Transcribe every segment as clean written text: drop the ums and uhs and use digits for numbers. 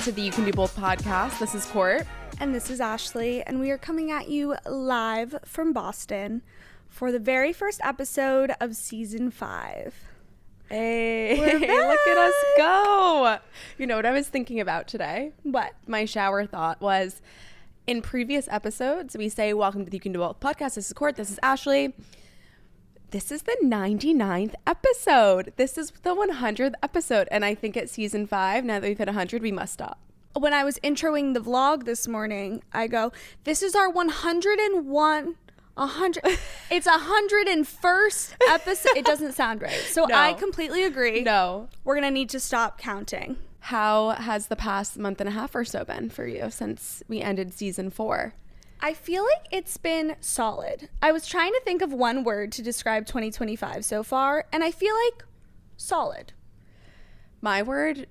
to the You Can Do Both podcast. This is Court. And this is Ashley, and we are coming at you live from Boston for the very first episode of season 5. Hey, look at us go. You know what I was thinking about today? What? My shower thought was, in previous episodes, we say, welcome to the You Can Do Both podcast. This is Court. This is Ashley. This is the 99th episode. This is the 100th episode. And I think at season 5, now that we've hit 100, we must stop. When I was introing the vlog this morning, I go, this is our 101, 100, it's 101st episode. It doesn't sound right. So No. I completely agree. No. We're going to need to stop counting. How has the past month and a half or so been for you since we ended season 4? I feel like it's been solid. I was trying to think of one word to describe 2025 so far, and I feel like solid. My word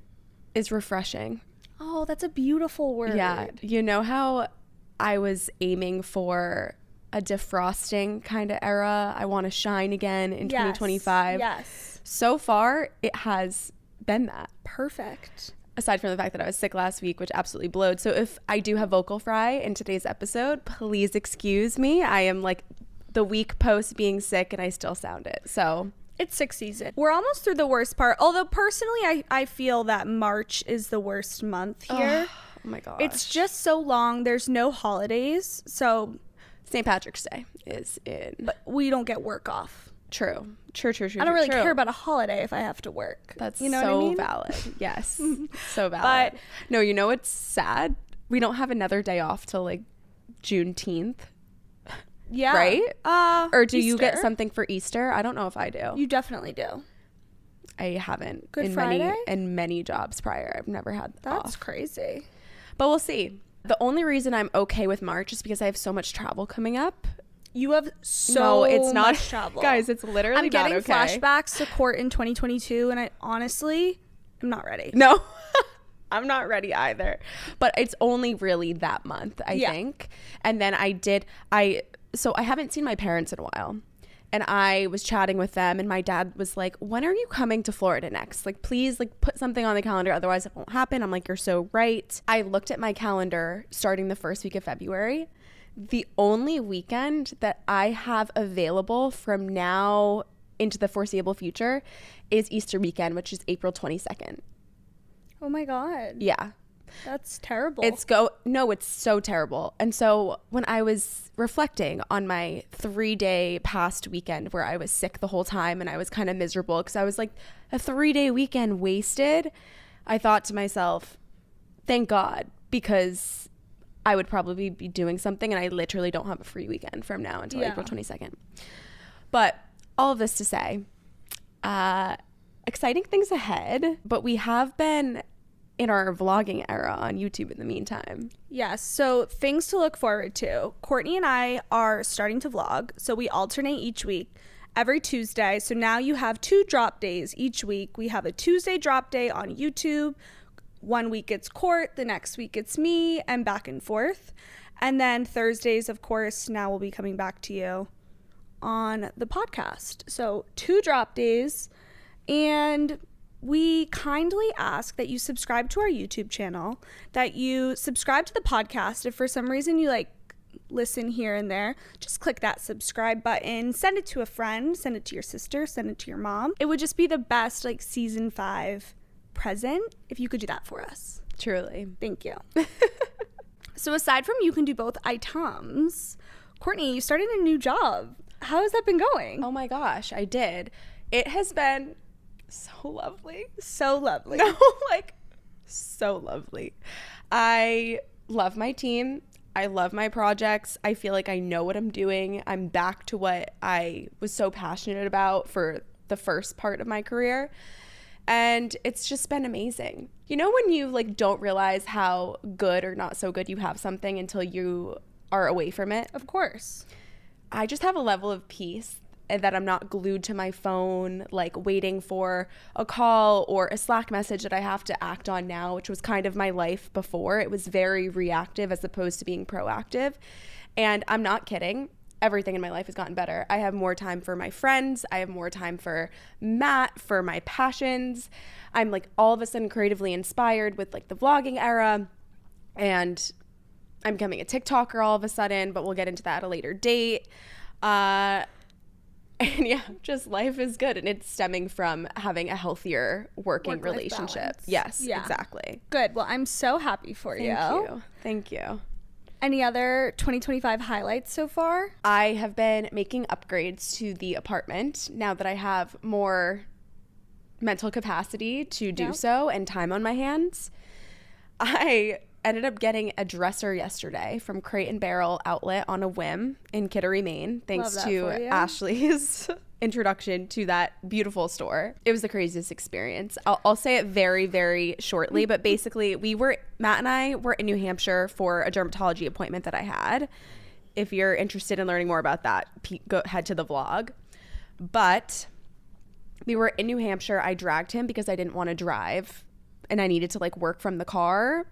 is refreshing. Oh, that's a beautiful word. Yeah. You know how I was aiming for a defrosting kind of era? I want to shine again in 2025. Yes. So far, it has been that. Perfect. Aside from the fact that I was sick last week, which absolutely blowed. So if I do have vocal fry in today's episode, please excuse me. I am like the week post being sick and I still sound it. So It's 6 season. We're almost through the worst part. Although personally, I feel that March is the worst month here. oh my gosh. It's just so long. There's no holidays. So St. Patrick's Day is in. but we don't get work off. True. I don't really care about a holiday if I have to work. That's you know so what I mean? valid. Yes. So valid. But no, you know what's sad? We don't have another day off till like Juneteenth. yeah. Right? Or do you get Easter? something for Easter? I don't know if I do. You definitely do. I haven't. Good in Friday? many jobs prior. I've never had That's off. crazy. But we'll see. The only reason I'm okay with March is because I have so much travel coming up. You have so No, it's not much travel. Guys, it's literally I'm getting not okay. flashbacks to court in 2022, and I honestly am not ready. No. I'm not ready either. But it's only really that month, I think. And then so I haven't seen my parents in a while. And I was chatting with them and my dad was like, when are you coming to Florida next? Like, please, like, put something on the calendar. Otherwise it won't happen. I'm like, you're so right. I looked at my calendar starting the first week of February. The only weekend that I have available from now into the foreseeable future is Easter weekend, which is April 22nd. Oh my God. Yeah. That's terrible. It's so terrible. And so when I was reflecting on my 3-day past weekend where I was sick the whole time and I was kind of miserable because I was like, a 3-day weekend wasted, I thought to myself, thank God, because I would probably be doing something and I literally don't have a free weekend from now until April 22nd. But all of this to say, exciting things ahead, but we have been in our vlogging era on YouTube in the meantime. Yes. So things to look forward to. Courtney and I are starting to vlog. So we alternate each week every Tuesday. So now you have 2 drop days each week. We have a Tuesday drop day on YouTube. One week it's Court, the next week it's me, and back and forth. And then Thursdays, of course, now we'll be coming back to you on the podcast. So 2 drop days. And we kindly ask that you subscribe to our YouTube channel, that you subscribe to the podcast. If for some reason you like listen here and there, just click that subscribe button, send it to a friend, send it to your sister, send it to your mom. It would just be the best like season 5 present if you could do that for us. Truly. Thank you. So aside from You Can Do Both items, Courtney, you started a new job. How has that been going? Oh my gosh, I did. It has been so lovely. So lovely. No, like so lovely. I love my team. I love my projects. I feel like I know what I'm doing. I'm back to what I was so passionate about for the first part of my career. And it's just been amazing. You know when you like don't realize how good or not so good you have something until you are away from it? Of course. I just have a level of peace and that I'm not glued to my phone, like waiting for a call or a Slack message that I have to act on now, which was kind of my life before. It was very reactive as opposed to being proactive. And I'm not kidding. everything in my life has gotten better. I have more time for my friends. I have more time for Matt, for my passions. I'm like all of a sudden creatively inspired with like the vlogging era, and I'm becoming a TikToker all of a sudden, but we'll get into that at a later date. And yeah, just life is good, and it's stemming from having a healthier working relationship. Balance. Yes, exactly. Good. Well, I'm so happy for you. Thank you. Any other 2025 highlights so far? I have been making upgrades to the apartment now that I have more mental capacity to do so and time on my hands. I ended up getting a dresser yesterday from Crate and Barrel outlet on a whim in Kittery, Maine, thanks to Ashley's introduction to that beautiful store. It was the craziest experience. I'll say it very, very shortly, but basically Matt and I were in New Hampshire for a dermatology appointment that I had. If you're interested in learning more about that, go head to the vlog. But we were in New Hampshire. I dragged him because I didn't want to drive, and I needed to like work from the car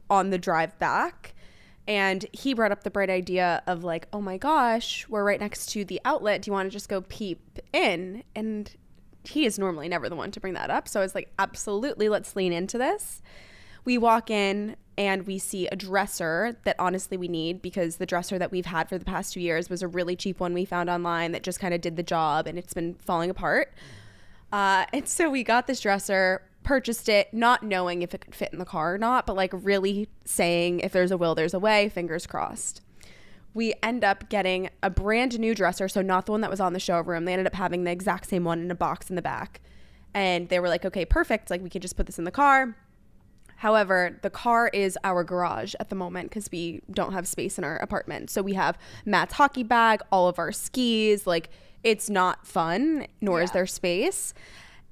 on the drive back. And he brought up the bright idea of like, oh my gosh, we're right next to the outlet. Do you want to just go peep in? And he is normally never the one to bring that up. So I was like, absolutely, let's lean into this. We walk in and we see a dresser that honestly we need, because the dresser that we've had for the past 2 years was a really cheap one we found online that just kind of did the job, and it's been falling apart. And so we got this dresser, purchased it, not knowing if it could fit in the car or not, but like really saying if there's a will, there's a way, fingers crossed. We end up getting a brand new dresser, so not the one that was on the showroom. They ended up having the exact same one in a box in the back. And they were like, okay, perfect. Like we could just put this in the car. However, the car is our garage at the moment because we don't have space in our apartment. So we have Matt's hockey bag, all of our skis. Like it's not fun, nor is there space.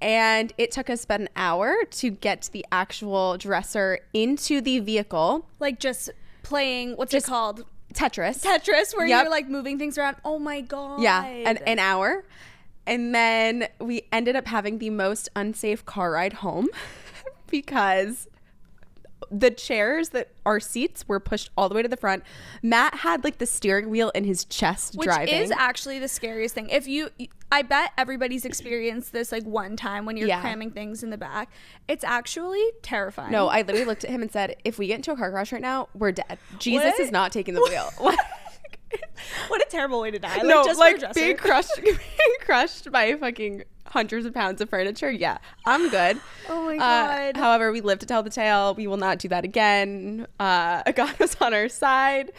And it took us about an hour to get the actual dresser into the vehicle. Like just playing, what's it called? Tetris, where you're like moving things around. Oh my God. Yeah, an hour. And then we ended up having the most unsafe car ride home because the chairs that our seats were pushed all the way to the front. Matt had like the steering wheel in his chest driving. Which is actually the scariest thing. I bet everybody's experienced this like one time when you're cramming things in the back. It's actually terrifying. No, I literally looked at him and said, if we get into a car crash right now, we're dead. Jesus is not taking the wheel. What a terrible way to die. No, just like being crushed by fucking hundreds of pounds of furniture. Yeah, I'm good. Oh my God. However, we live to tell the tale. We will not do that again. God was on our side.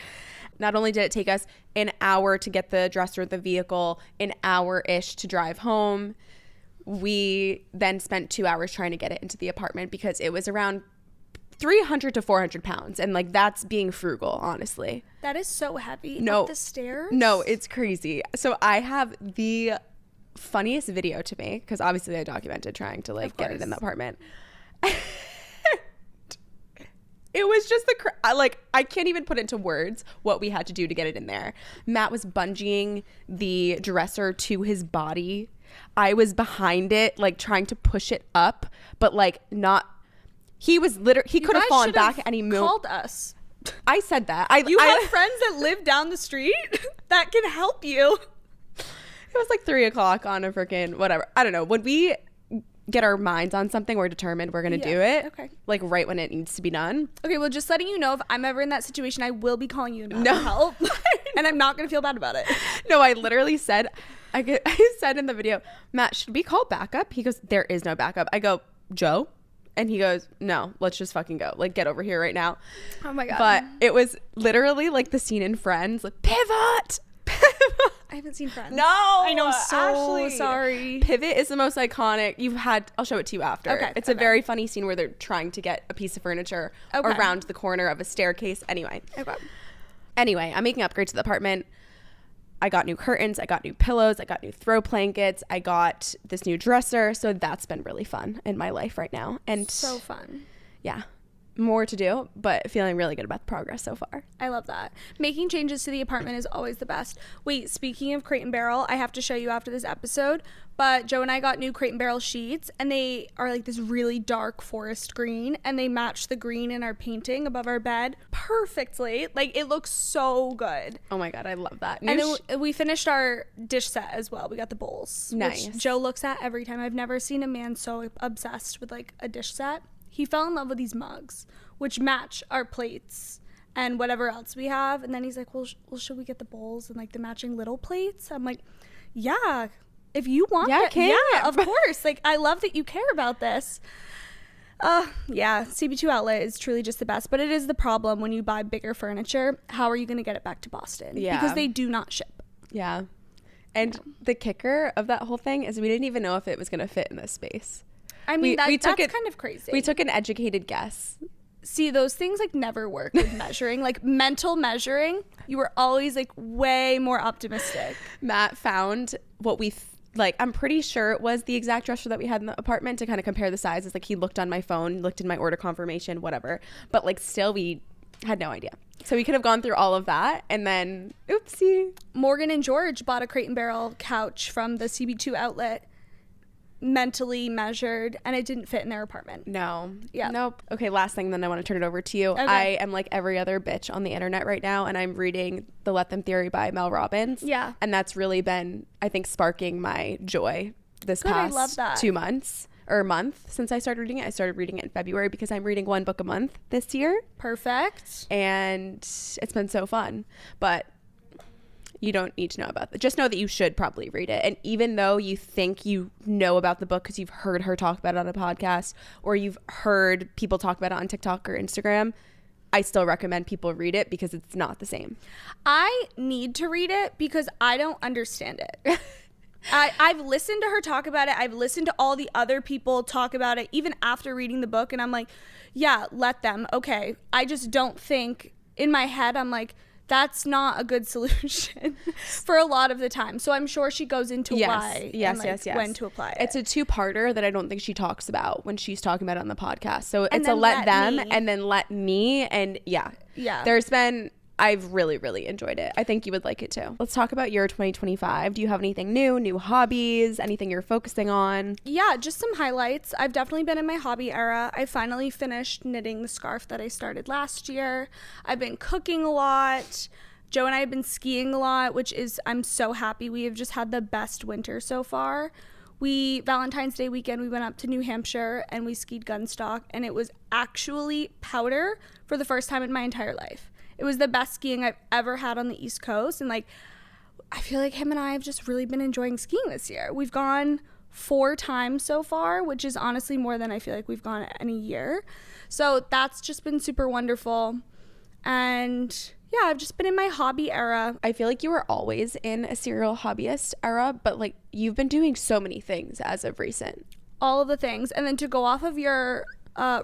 Not only did it take us an hour to get the dresser of the vehicle, an hour-ish to drive home, we then spent 2 hours trying to get it into the apartment because it was around 300 to 400 pounds. And like, that's being frugal, honestly. That is so heavy. No, up the stairs? No, it's crazy. So I have the funniest video to make, because obviously I documented trying to like get it in the apartment. It was just I can't even put into words what we had to do to get it in there. Matt was bungeeing the dresser to his body. I was behind it, like trying to push it up, but like not. He was he could have fallen back and he moved. Called us. I said that. You have friends that live down the street that can help you. It was like 3:00 on a freaking whatever. I don't know. When we get our minds on something, we're determined we're going to do it. Okay. Like right when it needs to be done. Okay, well, just letting you know, if I'm ever in that situation, I will be calling you to help. And I'm not going to feel bad about it. No, I literally said, I said in the video, Matt, should we call backup? He goes, there is no backup. I go, Joe? And he goes, no, let's just fucking go. Like, get over here right now. Oh my God. But it was literally like the scene in Friends, like, pivot. I haven't seen Friends. No, I know. So Ashley. sorry. Pivot is the most iconic. I'll show it to you after. Okay. It's a very funny scene where they're trying to get a piece of furniture around the corner of a staircase. Anyway, I'm making upgrades to the apartment. I got new curtains. I got new pillows. I got new throw blankets. I got this new dresser. So that's been really fun in my life right now. And so fun. Yeah. more to do, but feeling really good about the progress so far. I love that. Making changes to the apartment is always the best. Wait, speaking of Crate and Barrel, I have to show you after this episode, but Joe and I got new Crate and Barrel sheets, and they are like this really dark forest green, and they match the green in our painting above our bed perfectly. Like, it looks so good. Oh my God, I love that. And then we finished our dish set as well. We got the bowls, nice. Which Joe looks at every time. I've never seen a man so obsessed with like a dish set. He fell in love with these mugs, which match our plates and whatever else we have. And then he's like, well, should we get the bowls and like the matching little plates? I'm like, yeah, if you want that. Yeah, of course. Like, I love that you care about this. Yeah, CB2 Outlet is truly just the best. But it is the problem when you buy bigger furniture. How are you going to get it back to Boston? Yeah. Because they do not ship. Yeah. And the kicker of that whole thing is we didn't even know if it was going to fit in this space. I mean, that's kind of crazy. We took an educated guess. See, those things like never work with measuring. Like mental measuring, you were always like way more optimistic. Matt found what we like. I'm pretty sure it was the exact dresser that we had in the apartment to kind of compare the sizes. Like, he looked on my phone, looked in my order confirmation, whatever. But like, still, we had no idea. So we could have gone through all of that, and then oopsie. Morgan and George bought a Crate and Barrel couch from the CB2 Outlet, mentally measured, and it didn't fit in their apartment. No. Yeah. Nope. Okay, last thing, then I want to turn it over to you. Okay. I am like every other bitch on the internet right now, and I'm reading The Let Them Theory by Mel Robbins. Yeah. And that's really been, I think, sparking my joy this Good, I past love that. 2 months or a month since I started reading it. I started reading it in February because I'm reading 1 book a month this year. Perfect. And it's been so fun. But you don't need to know about it. Just know that you should probably read it. And even though you think you know about the book because you've heard her talk about it on a podcast, or you've heard people talk about it on TikTok or Instagram, I still recommend people read it because it's not the same. I need to read it because I don't understand it. I've listened to her talk about it. I've listened to all the other people talk about it, even after reading the book. And I'm like, yeah, let them. Okay. I just don't think, in my head, I'm like, that's not a good solution for a lot of the time. So I'm sure she goes into why and when to apply it. It's a 2-parter that I don't think she talks about when she's talking about it on the podcast. So And it's a then let let them me. and then let me. And yeah. Yeah. I've really, really enjoyed it. I think you would like it too. Let's talk about your 2025. Do you have anything new hobbies, anything you're focusing on? Yeah, just some highlights. I've definitely been in my hobby era. I finally finished knitting the scarf that I started last year. I've been cooking a lot. Joe and I have been skiing a lot, I'm so happy. We have just had the best winter so far. Valentine's Day weekend, we went up to New Hampshire and we skied Gunstock, and it was actually powder for the first time in my entire life. It was the best skiing I've ever had on the East Coast. And like, I feel like him and I have just really been enjoying skiing this year. We've gone 4 times so far, which is honestly more than I feel like we've gone in a year. So that's just been super wonderful. And yeah, I've just been in my hobby era. I feel like you were always in a serial hobbyist era, but like, you've been doing so many things as of recent. All of the things. And then to go off of your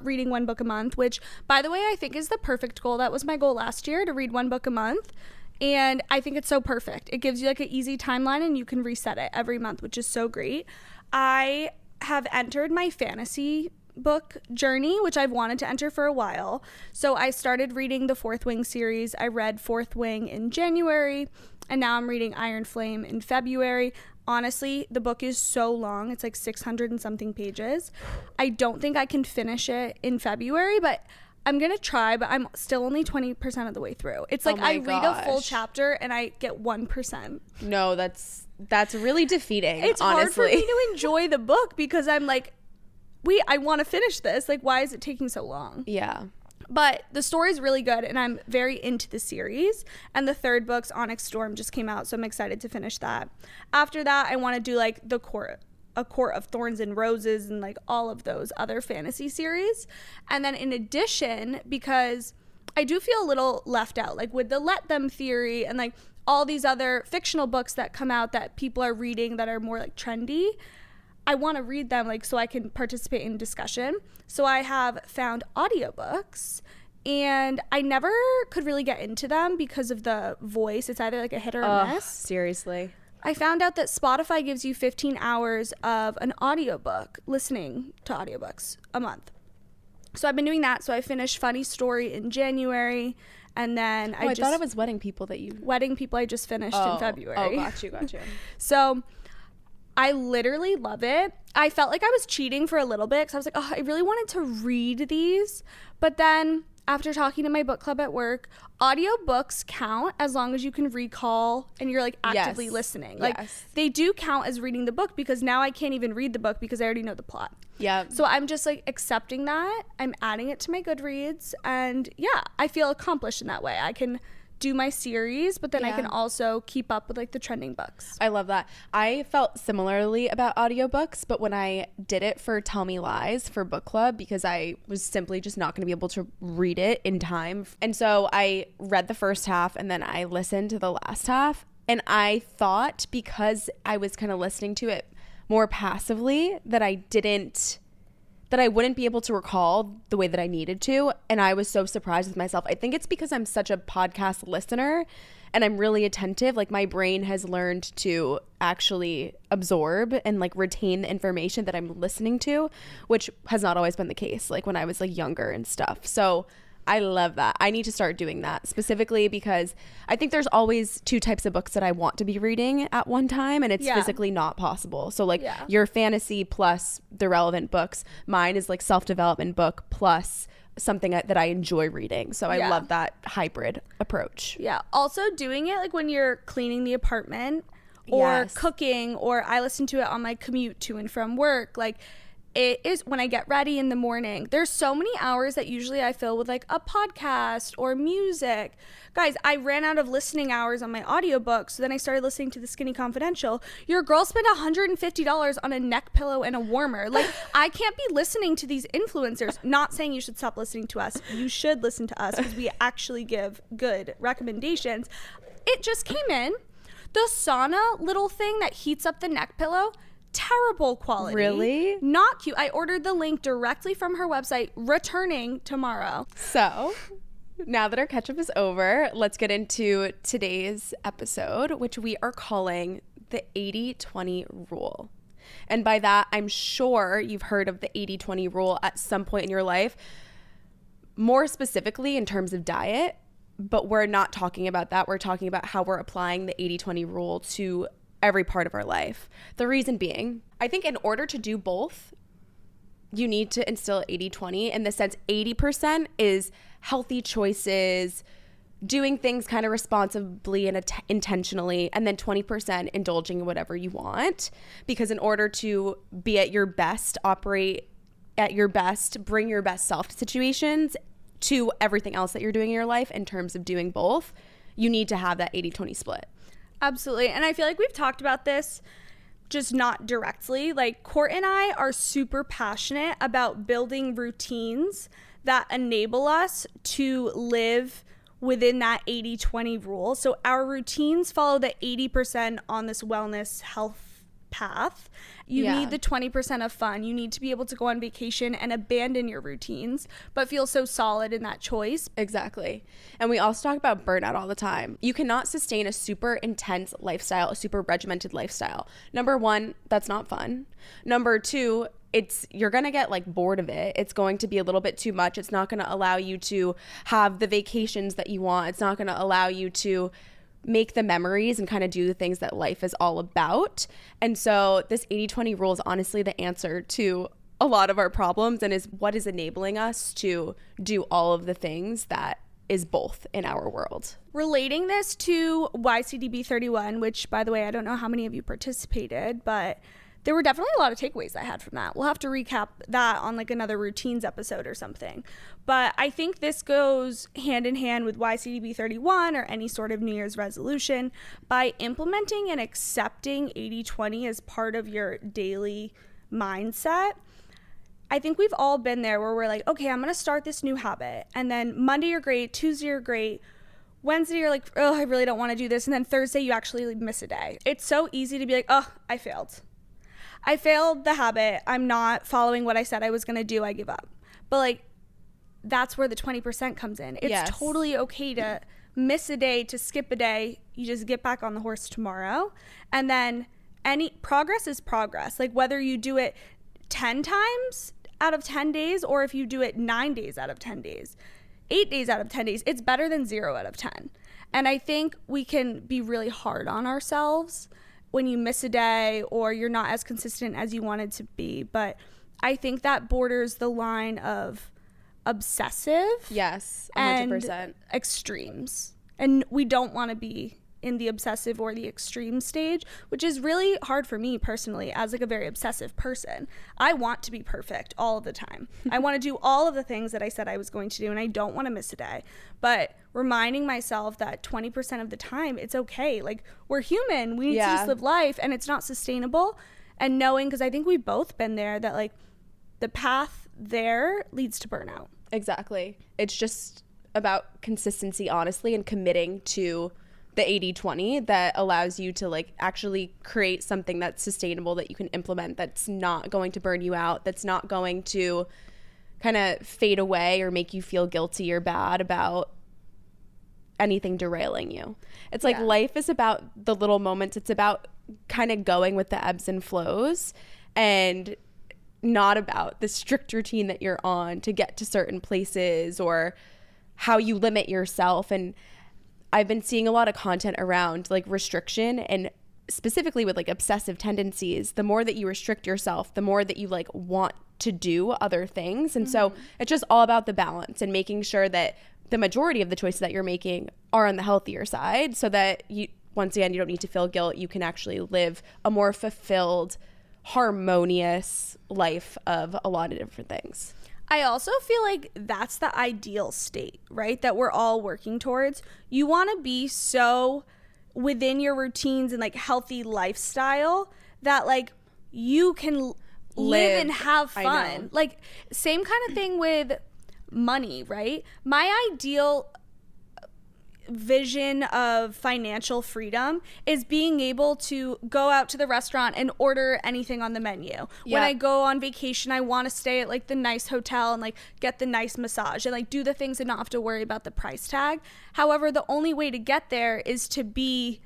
reading 1 book a month, which, by the way, I think is the perfect goal. That was my goal last year, to read 1 book a month. And I think it's so perfect. It gives you like an easy timeline and you can reset it every month, which is so great. I have entered my fantasy book journey, which I've wanted to enter for a while. So I started reading the Fourth Wing series. I read Fourth Wing in January, and now I'm reading Iron Flame in February. Honestly, the book is so long. It's like 600 and something pages. I don't think I can finish it in February, but I'm going to try, but I'm still only 20% of the way through. It's like I read a full chapter and I get 1%. No, that's really defeating. It's honestly hard for me to enjoy the book because I'm like, wait, I want to finish this. Like, why is it taking so long? Yeah. But the story's really good, and I'm very into the series. And the 3rd book's Onyx Storm just came out, so I'm excited to finish that. After that, I want to do like A Court of Thorns and Roses and like all of those other fantasy series. And then in addition, because I do feel a little left out, like with the Let Them Theory and like all these other fictional books that come out that people are reading that are more like trendy, I want to read them like so I can participate in discussion. So I have found audiobooks, and I never could really get into them because of the voice. It's either like a hit or a miss. Seriously. I found out that Spotify gives you 15 hours of an audiobook, listening to audiobooks a month. So I've been doing that. So I finished Funny Story in January. And then I thought it was Wedding People that you... Wedding People I just finished in February. Oh, got you. So I literally love it. I felt like I was cheating for a little bit because I was like, oh, I really wanted to read these. But then after talking to my book club at work, audiobooks count as long as you can recall and you're like actively listening. Like they do count as reading the book, because now I can't even read the book because I already know the plot. Yeah. So I'm just like accepting that. I'm adding it to my Goodreads, and yeah, I feel accomplished in that way. I can do my series, but then I can also keep up with like the trending books. I love that. I felt similarly about audiobooks, but when I did it for Tell Me Lies for book club, because I was simply just not going to be able to read it in time. And so I read the first half and then I listened to the last half. And I thought, because I was kind of listening to it more passively, that I wouldn't be able to recall the way that I needed to. And I was so surprised with myself. I think it's because I'm such a podcast listener and I'm really attentive. Like my brain has learned to actually absorb and like retain the information that I'm listening to, which has not always been the case, like when I was like younger and stuff. So I love that. I need to start doing that, specifically because I think there's always two types of books that I want to be reading at one time, and it's physically not possible. So like your fantasy plus the relevant books, mine is like self-development book plus something that I enjoy reading. So I love that hybrid approach. Yeah. Also doing it like when you're cleaning the apartment or cooking, or I listen to it on my commute to and from work. Like, it is when I get ready in the morning. There's so many hours that usually I fill with like a podcast or music. Guys, I ran out of listening hours on my audiobook, so then I started listening to The Skinny Confidential. Your girl spent $150 on a neck pillow and a warmer. Like, I can't be listening to these influencers. Not saying you should stop listening to us. You should listen to us because we actually give good recommendations. It just came in. The sauna little thing that heats up the neck pillow, terrible quality. Really? Not cute. I ordered the link directly from her website, returning tomorrow. So now that our catch-up is over, let's get into today's episode, which we are calling the 80-20 rule. And by that, I'm sure you've heard of the 80-20 rule at some point in your life, more specifically in terms of diet, but we're not talking about that. We're talking about how we're applying the 80-20 rule to every part of our life. The reason being, I think in order to do both, you need to instill 80-20 in the sense 80% is healthy choices, doing things kind of responsibly and intentionally, and then 20% indulging in whatever you want. Because in order to be at your best, operate at your best, bring your best self to situations, to everything else that you're doing in your life in terms of doing both, you need to have that 80-20 split. Absolutely. And I feel like we've talked about this, just not directly. Like, Court and I are super passionate about building routines that enable us to live within that 80-20 rule. So our routines follow the 80% on this wellness health path. You need the 20% of fun. You need to be able to go on vacation and abandon your routines, but feel so solid in that choice. Exactly. And we also talk about burnout all the time. You cannot sustain a super intense lifestyle, a super regimented lifestyle. Number one, that's not fun. Number two, you're going to get like bored of it. It's going to be a little bit too much. It's not going to allow you to have the vacations that you want. It's not going to allow you to make the memories and kind of do the things that life is all about. And so this 80-20 rule is honestly the answer to a lot of our problems, and is what is enabling us to do all of the things that is both in our world. Relating this to YCDB 31, which, by the way, I don't know how many of you participated, but there were definitely a lot of takeaways I had from that. We'll have to recap that on like another routines episode or something. But I think this goes hand in hand with YCDB 31 or any sort of New Year's resolution. By implementing and accepting 80-20 as part of your daily mindset, I think we've all been there where we're like, okay, I'm going to start this new habit. And then Monday you're great, Tuesday you're great, Wednesday you're like, oh, I really don't want to do this. And then Thursday you actually miss a day. It's so easy to be like, oh, I failed the habit. I'm not following what I said I was going to do. I give up. But like, that's where the 20% comes in. It's totally okay to miss a day, to skip a day. You just get back on the horse tomorrow. And then any progress is progress. Like, whether you do it 10 times out of 10 days, or if you do it 9 days out of 10 days, 8 days out of 10 days, it's better than 0 out of 10. And I think we can be really hard on ourselves when you miss a day or you're not as consistent as you wanted to be. But I think that borders the line of obsessive. Yes, 100%. And extremes. And we don't want to be in the obsessive or the extreme stage, which is really hard for me personally as like a very obsessive person. I want to be perfect all of the time. I want to do all of the things that I said I was going to do, and I don't want to miss a day. But reminding myself that 20% of the time it's okay. Like, we're human. We need to just live life, and it's not sustainable. And knowing, because I think we've both been there, that like the path there leads to burnout. Exactly. It's just about consistency, honestly, and committing to the 80-20 that allows you to like actually create something that's sustainable, that you can implement, that's not going to burn you out, that's not going to kind of fade away or make you feel guilty or bad about anything derailing you. It's like life is about the little moments. It's about kind of going with the ebbs and flows, and not about the strict routine that you're on to get to certain places or how you limit yourself. And I've been seeing a lot of content around like restriction, and specifically with like obsessive tendencies. The more that you restrict yourself, the more that you like want to do other things. And so it's just all about the balance and making sure that the majority of the choices that you're making are on the healthier side, so that you, once again, you don't need to feel guilt. You can actually live a more fulfilled, harmonious life of a lot of different things. I also feel like that's the ideal state, right? That we're all working towards. You want to be so within your routines and like healthy lifestyle that like you can live and have fun. Like, same kind of thing with money, right? My ideal vision of financial freedom is being able to go out to the restaurant and order anything on the menu. When I go on vacation, I want to stay at like the nice hotel and like get the nice massage and like do the things and not have to worry about the price tag. However, the only way to get there is to be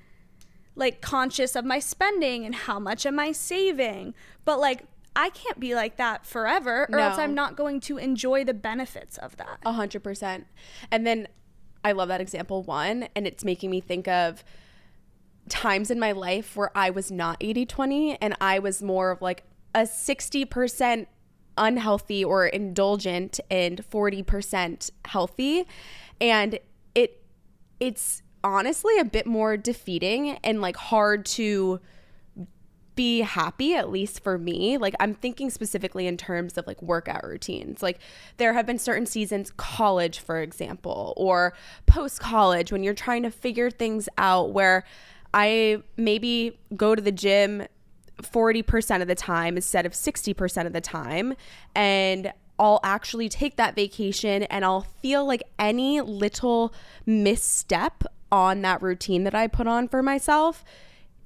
like conscious of my spending and how much am I saving. But like, I can't be like that forever, or else I'm not going to enjoy the benefits of that. 100%. And then I love that example, one, and it's making me think of times in my life where I was not 80-20 and I was more of like a 60% unhealthy or indulgent and 40% healthy. And it's honestly a bit more defeating and like hard to be happy, at least for me. Like, I'm thinking specifically in terms of like workout routines. Like, there have been certain seasons, college, for example, or post-college, when you're trying to figure things out, where I maybe go to the gym 40% of the time instead of 60% of the time, and I'll actually take that vacation and I'll feel like any little misstep on that routine that I put on for myself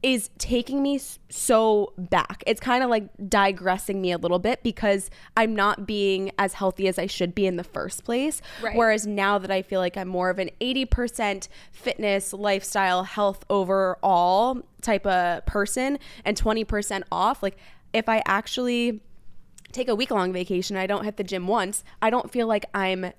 is taking me so back. It's kind of like digressing me a little bit because I'm not being as healthy as I should be in the first place. Right. Whereas now that I feel like I'm more of an 80% fitness, lifestyle, health overall type of person and 20% off, like if I actually take a week-long vacation, I don't hit the gym once, I don't feel like I'm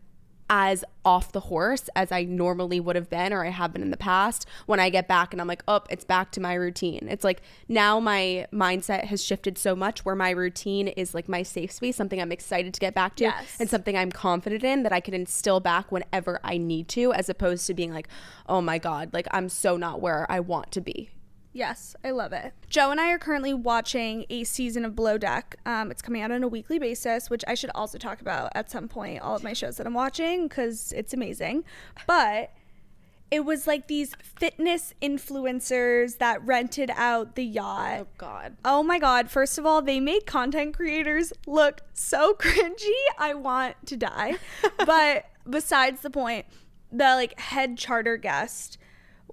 as off the horse as I normally would have been, or I have been in the past, when I get back and I'm like, oh, it's back to my routine. It's like now my mindset has shifted so much where my routine is like my safe space, something I'm excited to get back to, and something I'm confident in that I can instill back whenever I need to, as opposed to being like, oh my God, like I'm so not where I want to be. Yes, I love it. Joe and I are currently watching a season of Below Deck. It's coming out on a weekly basis, which I should also talk about at some point, all of my shows that I'm watching, because it's amazing. But it was like these fitness influencers that rented out the yacht. Oh, God. Oh, my God. First of all, they made content creators look so cringy. I want to die. But besides the point, the like head charter guest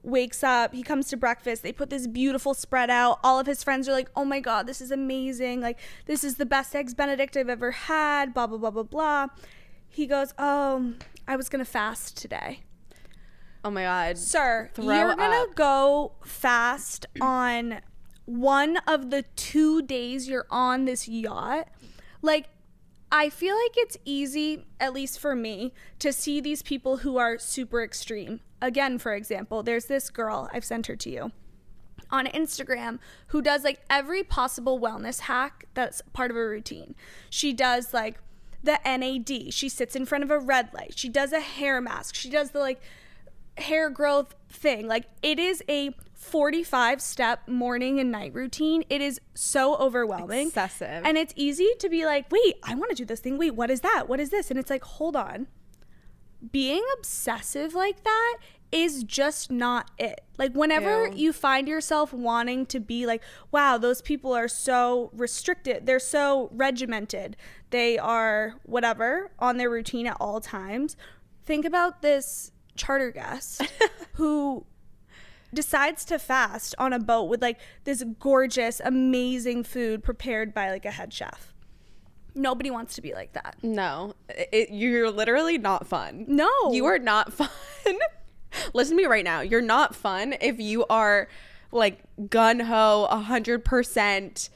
wakes up, he comes to breakfast, they put this beautiful spread out, all of his friends are like, oh my God, this is amazing, like this is the best eggs benedict I've ever had, blah blah blah blah blah. He goes, oh, I was gonna fast today. Oh my God, sir, you're gonna go fast on one of the 2 days you're on this yacht? Like, I feel like it's easy, at least for me, to see these people who are super extreme. Again, for example, there's this girl, I've sent her to you, on Instagram who does like every possible wellness hack that's part of a routine. She does like the NAD. She sits in front of a red light. She does a hair mask. She does the like hair growth thing. Like it is a 45-step morning and night routine. It is so overwhelming. Excessive. And it's easy to be like, wait, I want to do this thing. Wait, what is that? What is this? And it's like, hold on. Being obsessive like that is just not it. Like whenever you find yourself wanting to be like, wow, those people are so restricted. They're so regimented. They are whatever on their routine at all times. Think about this charter guest who decides to fast on a boat with like this gorgeous, amazing food prepared by like a head chef. Nobody wants to be like that. No, you're literally not fun. No. You are not fun. Listen to me right now. You're not fun if you are like gun-ho, 100%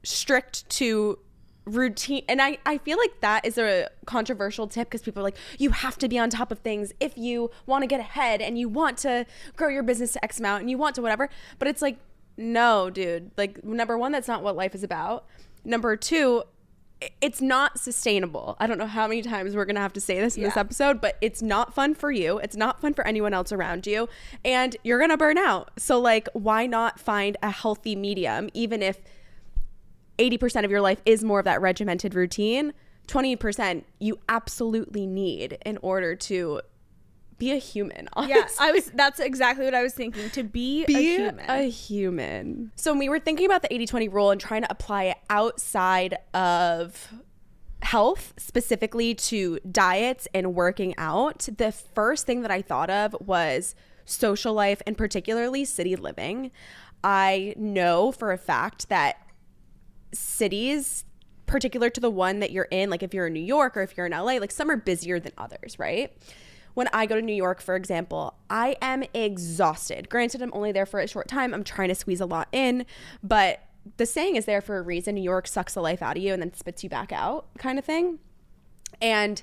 strict to routine. And I feel like that is a controversial tip because people are like, you have to be on top of things if you want to get ahead and you want to grow your business to X amount and you want to whatever. But it's like, no, dude. Like, number one, that's not what life is about. Number two, it's not sustainable. I don't know how many times we're going to have to say this in this episode, but it's not fun for you. It's not fun for anyone else around you. And you're going to burn out. So like, why not find a healthy medium, even if 80% of your life is more of that regimented routine? 20% you absolutely need in order to be a human, honestly. Yeah, that's exactly what I was thinking, to be a human. So when we were thinking about the 80-20 rule and trying to apply it outside of health, specifically to diets and working out, the first thing that I thought of was social life and particularly city living. I know for a fact that cities, particular to the one that you're in, like if you're in New York or if you're in LA, like some are busier than others, right? When I go to New York, for example, I am exhausted. Granted, I'm only there for a short time. I'm trying to squeeze a lot in, but the saying is there for a reason. New York sucks the life out of you and then spits you back out, kind of thing. And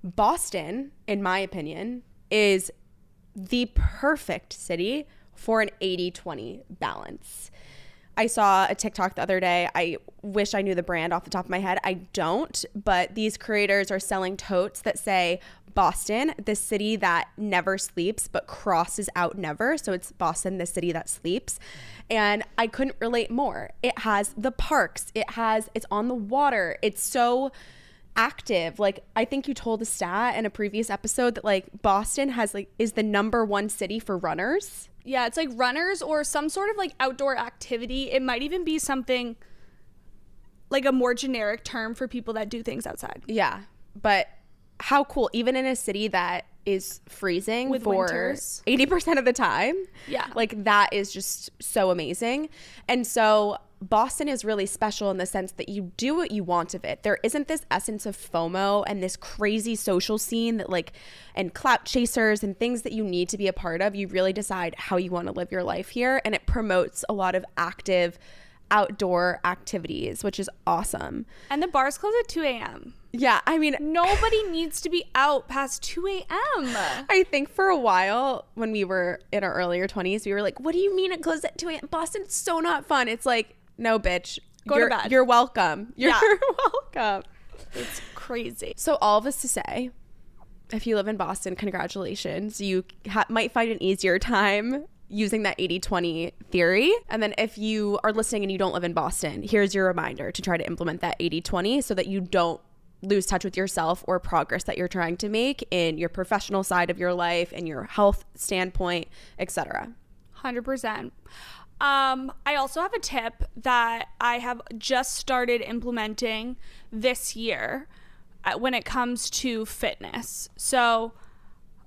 Boston, in my opinion, is the perfect city for an 80-20 balance. I saw a TikTok the other day. I wish I knew the brand off the top of my head. I don't, but these creators are selling totes that say Boston, the city that never sleeps but crosses out never. So it's Boston, the city that sleeps. And I couldn't relate more. It has the parks. It's on the water. It's so active. Like, I think you told a stat in a previous episode that like Boston is the #1 city for runners. Yeah, it's like runners or some sort of like outdoor activity. It might even be something like a more generic term for people that do things outside. Yeah, but how cool, even in a city that is freezing with for winters 80% of the time. Yeah. Like that is just so amazing. And so Boston is really special in the sense that you do what you want of it. There isn't this essence of FOMO and this crazy social scene that like, and clout chasers and things that you need to be a part of. You really decide how you want to live your life here. And it promotes a lot of active outdoor activities, which is awesome. And the bars close at 2 a.m. Yeah, I mean, nobody needs to be out past 2 a.m. I think for a while when we were in our earlier 20s, we were like, what do you mean it closes at 2 a.m.? Boston's so not fun. It's like, no, bitch. Go to bed. You're welcome. You're welcome. It's crazy. So all of this to say, if you live in Boston, congratulations. You might find an easier time using that 80-20 theory. And then if you are listening and you don't live in Boston, here's your reminder to try to implement that 80-20 so that you don't lose touch with yourself or progress that you're trying to make in your professional side of your life and your health standpoint, etc. 100%. I also have a tip that I have just started implementing this year when it comes to fitness. So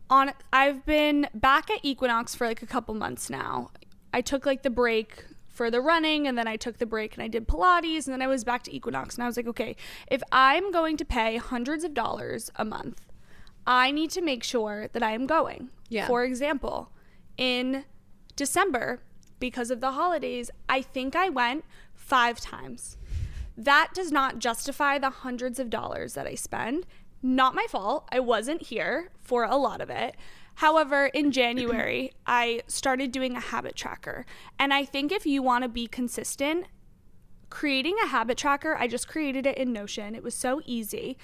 I've been back at Equinox for like a couple months now. I took like the break for the running, and then I took the break and I did Pilates, and then I was back to Equinox, and I was like, okay, if I'm going to pay hundreds of dollars a month, I need to make sure that I am going. Yeah. For example, in December, because of the holidays, I think I went 5 times. That does not justify the hundreds of dollars that I spend. Not my fault. I wasn't here for a lot of it. However, in January, I started doing a habit tracker. And I think if you want to be consistent, creating a habit tracker, I just created it in Notion. It was so easy.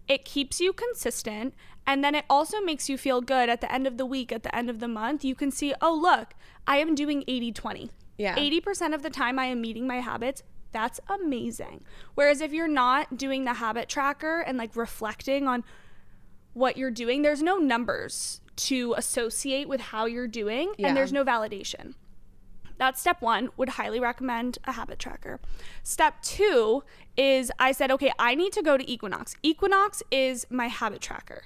It keeps you consistent. And then it also makes you feel good at the end of the week, at the end of the month. You can see, oh, look, I am doing 80-20. Yeah. 80% of the time I am meeting my habits. That's amazing. Whereas if you're not doing the habit tracker and like reflecting on what you're doing, there's no numbers to associate with how you're doing, and there's no validation. That's step 1. Would highly recommend a habit tracker. Step 2 is I said, okay, I need to go to Equinox. Equinox is my habit tracker.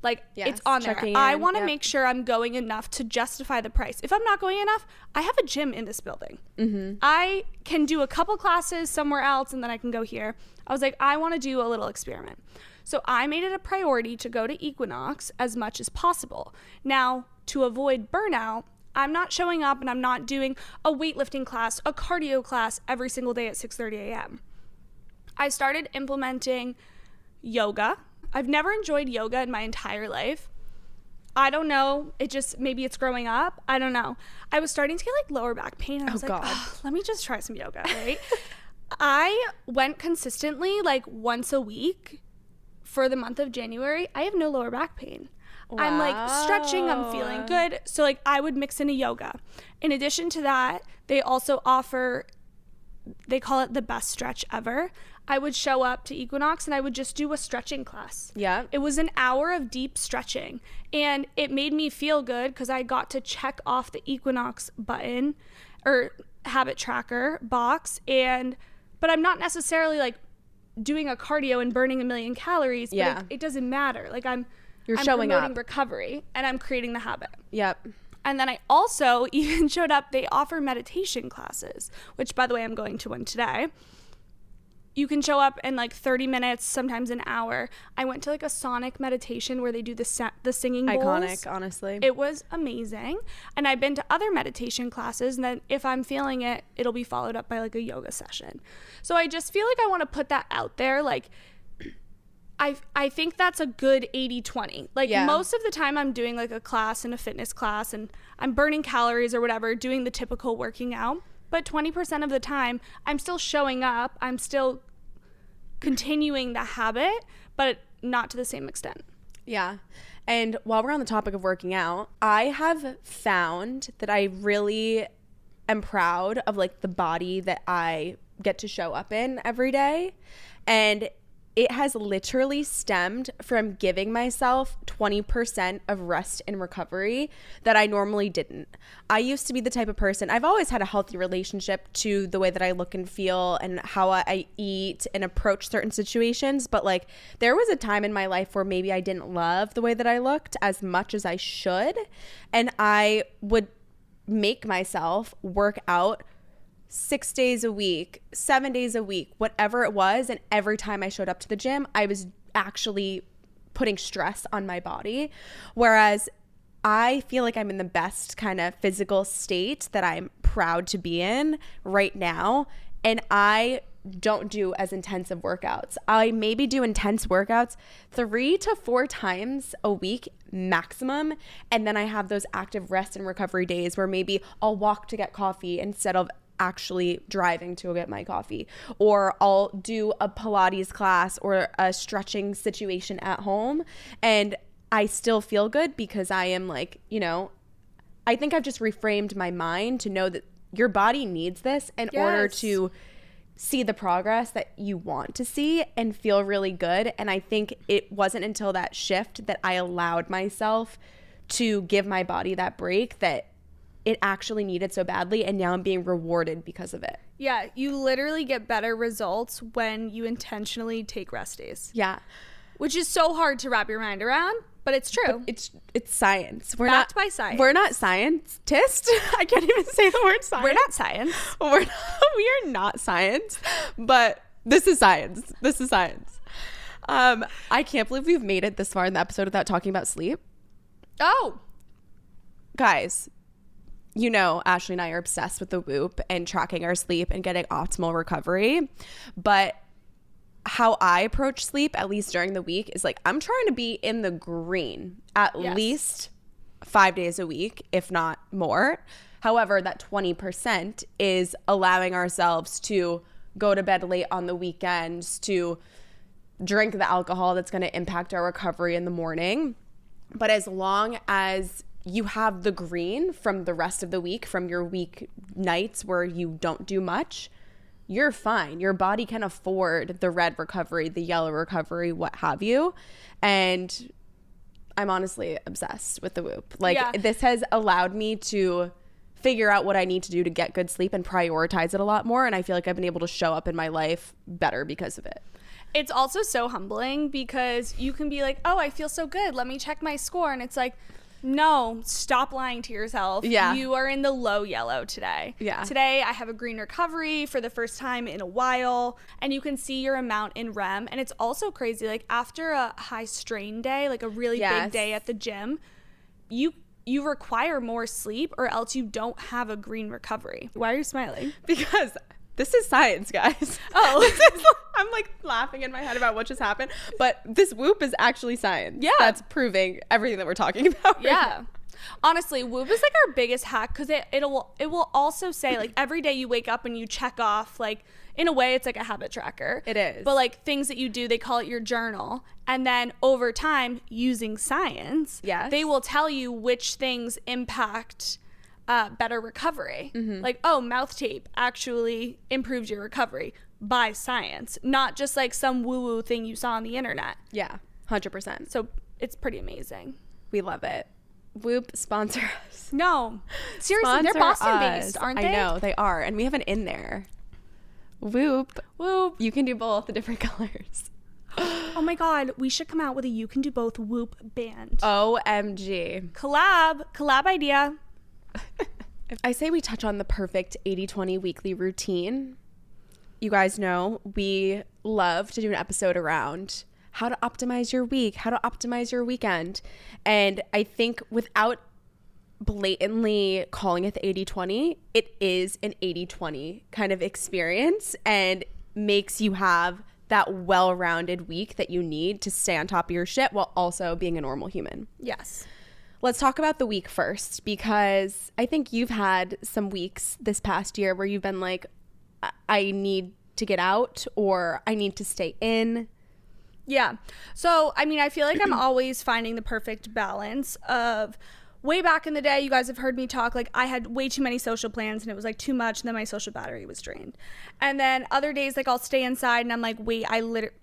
Like, it's on there. I want to make sure I'm going enough to justify the price. If I'm not going enough, I have a gym in this building. I can do a couple classes somewhere else, and then I can go here. I was like, I want to do a little experiment. So I made it a priority to go to Equinox as much as possible. Now, to avoid burnout, I'm not showing up and I'm not doing a weightlifting class, a cardio class every single day at 6:30 a.m. I started implementing yoga. I've never enjoyed yoga in my entire life. I don't know. Maybe it's growing up. I don't know. I was starting to get like lower back pain. And I was let me just try some yoga, right? I went consistently like once a week for the month of January. I have no lower back pain. Wow. I'm like stretching. I'm feeling good. So like I would mix in a yoga. In addition to that, they also offer, they call it the best stretch ever. I would show up to Equinox and I would just do a stretching class. Yeah. It was an hour of deep stretching and it made me feel good because I got to check off the Equinox button or habit tracker box, but I'm not necessarily like doing a cardio and burning 1,000,000 calories, but it doesn't matter. Like I'm showing promoting recovery and I'm creating the habit. Yep. And then I also even showed up, they offer meditation classes, which by the way, I'm going to one today. You can show up in like 30 minutes, sometimes an hour. I went to like a sonic meditation where they do the singing bowls. Iconic, honestly. It was amazing. And I've been to other meditation classes, and then if I'm feeling it, it'll be followed up by like a yoga session. So I just feel like I want to put that out there. Like, I think that's a good 80-20. Like most of the time I'm doing like a class and a fitness class and I'm burning calories or whatever, doing the typical working out. But 20% of the time, I'm still showing up. I'm still continuing the habit, but not to the same extent. Yeah. And while we're on the topic of working out, I have found that I really am proud of like the body that I get to show up in every day. And it has literally stemmed from giving myself 20% of rest and recovery that I normally didn't. I used to be the type of person, I've always had a healthy relationship to the way that I look and feel and how I eat and approach certain situations. But like there was a time in my life where maybe I didn't love the way that I looked as much as I should. And I would make myself work out 6 days a week, 7 days a week, whatever it was. And every time I showed up to the gym, I was actually putting stress on my body. Whereas I feel like I'm in the best kind of physical state that I'm proud to be in right now. And I don't do as intensive workouts. I maybe do intense workouts 3 to 4 times a week maximum. And then I have those active rest and recovery days where maybe I'll walk to get coffee instead of actually driving to go get my coffee, or I'll do a Pilates class or a stretching situation at home, and I still feel good because I am like, you know, I think I've just reframed my mind to know that your body needs this in order to see the progress that you want to see and feel really good. And I think it wasn't until that shift that I allowed myself to give my body that break that it actually needed so badly, and now I'm being rewarded because of it. Yeah, you literally get better results when you intentionally take rest days. Yeah. Which is so hard to wrap your mind around, but it's true. But it's science. We're backed by science. We're not scientists. I can't even say the word science. We're not science. We are not science, but this is science. This is science. I can't believe we've made it this far in the episode without talking about sleep. Oh. Guys, you know, Ashley and I are obsessed with the Whoop and tracking our sleep and getting optimal recovery. But how I approach sleep, at least during the week, is like I'm trying to be in the green at least 5 days a week, if not more. However, that 20% is allowing ourselves to go to bed late on the weekends, to drink the alcohol that's going to impact our recovery in the morning. But as long as you have the green from the rest of the week, from your week nights where you don't do much, you're fine. Your body can afford the red recovery, the yellow recovery, what have you. And I'm honestly obsessed with the Whoop. Like this has allowed me to figure out what I need to do to get good sleep and prioritize it a lot more. And I feel like I've been able to show up in my life better because of it. It's also so humbling because you can be like, oh, I feel so good. Let me check my score. And it's like, no, stop lying to yourself. Yeah. You are in the low yellow today. Yeah. Today, I have a green recovery for the first time in a while. And you can see your amount in REM. And it's also crazy. Like after a high strain day, like a really big day at the gym, you require more sleep or else you don't have a green recovery. Why are you smiling? Because this is science, guys. Oh. I'm like laughing in my head about what just happened. But this Whoop is actually science. Yeah. That's proving everything that we're talking about. Right now. Honestly, Whoop is like our biggest hack because it will also say like every day you wake up and you check off, like in a way it's like a habit tracker. It is. But like things that you do, they call it your journal. And then over time, using science, they will tell you which things impact better recovery. Like, oh, mouth tape actually improves your recovery by science, not just like some woo-woo thing you saw on the internet. Yeah, 100%. So it's pretty amazing. We love it. Whoop, sponsor us. No, seriously, they're Boston-based, aren't they? I know, they are. And we have an in there. Whoop. Whoop. You can do both the different colors. Oh my God, we should come out with a You Can Do Both Whoop band. OMG. Collab idea. I say we touch on the perfect 80-20 weekly routine. You guys know we love to do an episode around how to optimize your week, how to optimize your weekend. And I think without blatantly calling it the 80-20, it is an 80-20 kind of experience and makes you have that well-rounded week that you need to stay on top of your shit while also being a normal human. Yes. Let's talk about the week first, because I think you've had some weeks this past year where you've been like, I need to get out or I need to stay in. Yeah. So, I mean, I feel like I'm always finding the perfect balance of way back in the day, you guys have heard me talk, like I had way too many social plans and it was like too much and then my social battery was drained. And then other days, like I'll stay inside and I'm like, wait,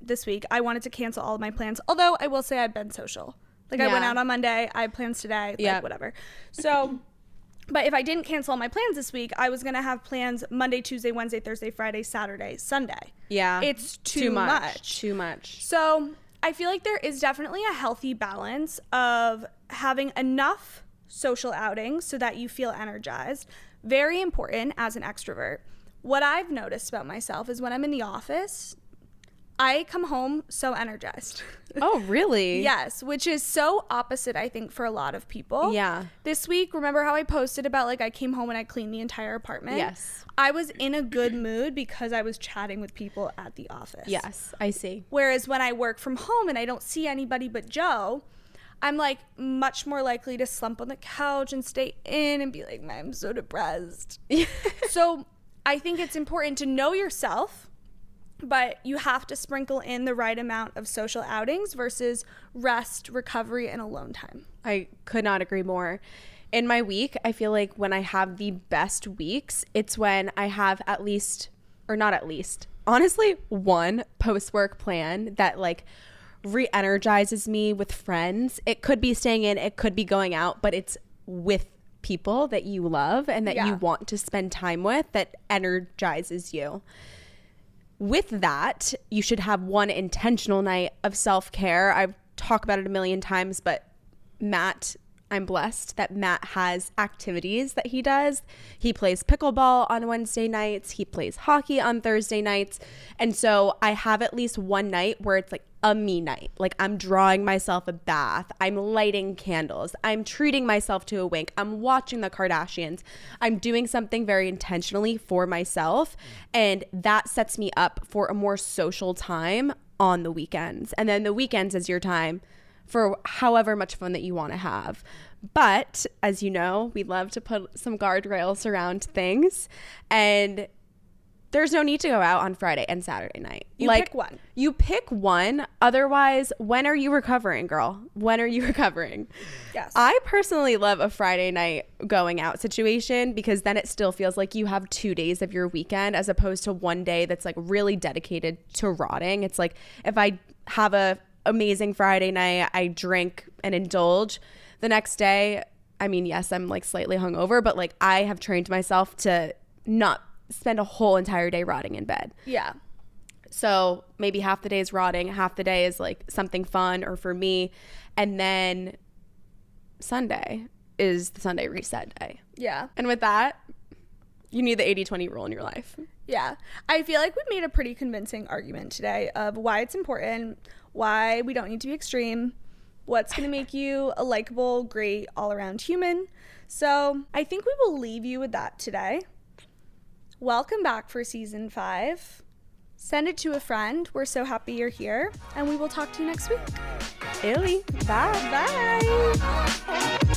this week I wanted to cancel all of my plans. Although I will say I've been social. Like I went out on Monday, I had plans today, like whatever. So, but if I didn't cancel all my plans this week, I was going to have plans Monday, Tuesday, Wednesday, Thursday, Friday, Saturday, Sunday. Yeah. It's too much. Too much. So I feel like there is definitely a healthy balance of having enough social outings so that you feel energized. Very important as an extrovert. What I've noticed about myself is when I'm in the office, I come home so energized. Oh, really? Yes, which is so opposite, I think, for a lot of people. Yeah. This week, remember how I posted about, like, I came home and I cleaned the entire apartment? Yes. I was in a good mood because I was chatting with people at the office. Yes, I see. Whereas when I work from home and I don't see anybody but Joe, I'm, like, much more likely to slump on the couch and stay in and be like, I'm so depressed. So I think it's important to know yourself, but you have to sprinkle in the right amount of social outings versus rest, recovery, and alone time. I could not agree more. In my week, I feel like when I have the best weeks, it's when I have at least, or not at least, honestly, one post-work plan that like re-energizes me with friends. It could be staying in, it could be going out, but it's with people that you love and that you want to spend time with that energizes you. With that, you should have one intentional night of self-care. I've talked about it a million times, but Matt, I'm blessed that Matt has activities that he does. He plays pickleball on Wednesday nights. He plays hockey on Thursday nights. And so I have at least one night where it's like a me night. Like I'm drawing myself a bath. I'm lighting candles. I'm treating myself to a wink. I'm watching the Kardashians. I'm doing something very intentionally for myself. And that sets me up for a more social time on the weekends. And then the weekends is your time for however much fun that you want to have. But as you know, we love to put some guardrails around things. And there's no need to go out on Friday and Saturday night. You pick one. You pick one. Otherwise, when are you recovering, girl? When are you recovering? Yes. I personally love a Friday night going out situation because then it still feels like you have 2 days of your weekend as opposed to one day that's like really dedicated to rotting. It's like if I have a amazing Friday night, I drink and indulge. The next day, I mean, yes, I'm like slightly hungover, but like I have trained myself to not spend a whole entire day rotting in bed. Yeah. So maybe half the day is rotting, half the day is like something fun or for me. And then Sunday is the Sunday reset day. Yeah. And with that, you need the 80-20 rule in your life. Yeah. I feel like we made a pretty convincing argument today of why it's important, why we don't need to be extreme, what's going to make you a likable, great, all-around human. So I think we will leave you with that today. Welcome back for season 5. Send it to a friend. We're so happy you're here. And we will talk to you next week. Illy. Bye. Bye.